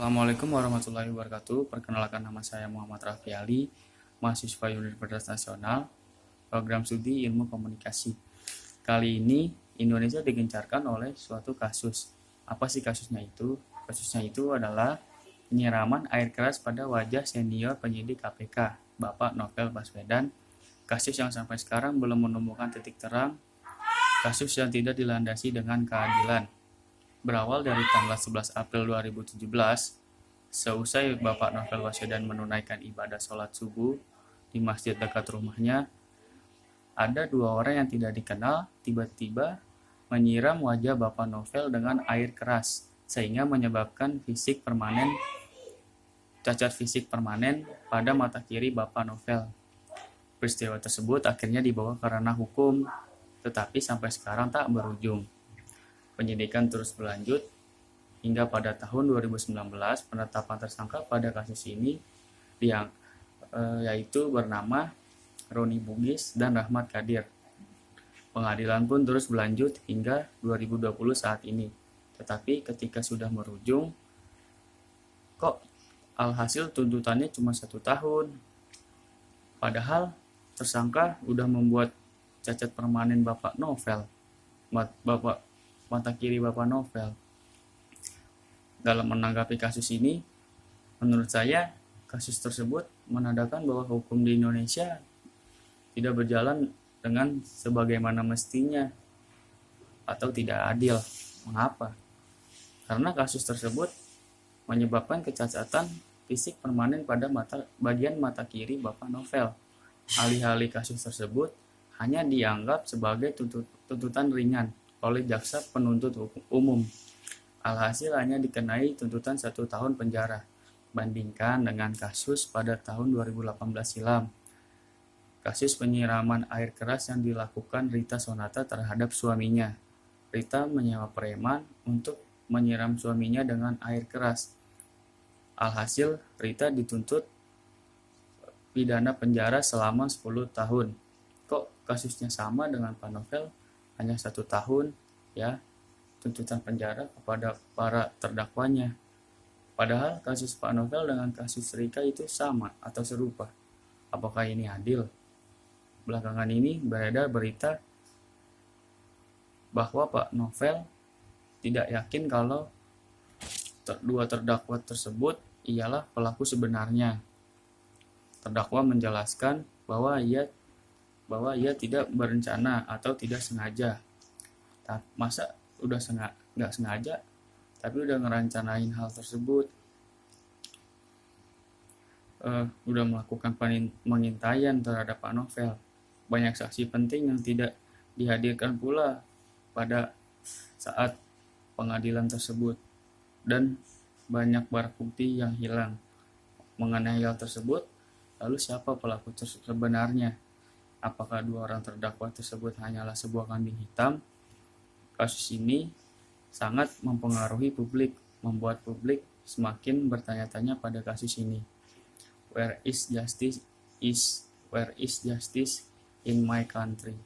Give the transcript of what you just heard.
Assalamualaikum warahmatullahi wabarakatuh. Perkenalkan, nama saya Muhammad Raffi Ali, mahasiswa Universitas Nasional, program studi Ilmu Komunikasi. Kali ini Indonesia digencarkan oleh suatu kasus. Apa sih kasusnya itu? Kasusnya itu adalah penyiraman air keras pada wajah senior penyidik KPK, Bapak Novel Baswedan. Kasus yang sampai sekarang belum menemukan titik terang, kasus yang tidak dilandasi dengan keadilan. Berawal dari tanggal 11 April 2017, seusai Bapak Novel Baswedan menunaikan ibadah sholat subuh di masjid dekat rumahnya, ada dua orang yang tidak dikenal tiba-tiba menyiram wajah Bapak Novel dengan air keras, sehingga menyebabkan cacat fisik permanen pada mata kiri Bapak Novel. Peristiwa tersebut akhirnya dibawa ke ranah hukum, tetapi sampai sekarang tak berujung. Penyidikan terus berlanjut hingga pada tahun 2019 penetapan tersangka pada kasus ini yaitu bernama Roni Bugis dan Rahmat Kadir. Pengadilan pun terus berlanjut hingga 2020 saat ini. Tetapi ketika sudah merujung, kok alhasil tuntutannya cuma 1 tahun. Padahal tersangka udah membuat cacat permanen Bapak Novel, mata kiri Bapak Novel. Dalam menanggapi kasus ini, menurut saya kasus tersebut menandakan bahwa hukum di Indonesia tidak berjalan dengan sebagaimana mestinya atau tidak adil. Mengapa? Karena kasus tersebut menyebabkan kecacatan fisik permanen pada bagian mata kiri Bapak Novel. Alih-alih kasus tersebut hanya dianggap sebagai tuntutan ringan oleh jaksa penuntut umum. Alhasil hanya dikenai tuntutan 1 tahun penjara, bandingkan dengan kasus pada tahun 2018 silam. Kasus penyiraman air keras yang dilakukan Rita Sonata terhadap suaminya. Rita menyewa preman untuk menyiram suaminya dengan air keras. Alhasil Rita dituntut pidana penjara selama 10 tahun. Kok kasusnya sama dengan Pak Novel? Hanya 1 tahun ya tuntutan penjara kepada para terdakwanya. Padahal kasus Pak Novel dengan kasus Rika itu sama atau serupa. Apakah ini adil? Belakangan ini beredar berita bahwa Pak Novel tidak yakin kalau dua terdakwa tersebut ialah pelaku sebenarnya. Terdakwa menjelaskan bahwa ia tidak berencana atau tidak sengaja. Masa udah nggak sengaja, tapi udah ngerencanain hal tersebut, udah melakukan pengintaian terhadap Pak Novel. Banyak saksi penting yang tidak dihadirkan pula pada saat pengadilan tersebut, dan banyak barang bukti yang hilang mengenai hal tersebut. Lalu siapa pelaku sebenarnya? Apakah 2 orang terdakwa tersebut hanyalah sebuah kambing hitam? Kasus ini sangat mempengaruhi publik, membuat publik semakin bertanya-tanya pada kasus ini. Where is justice in my country?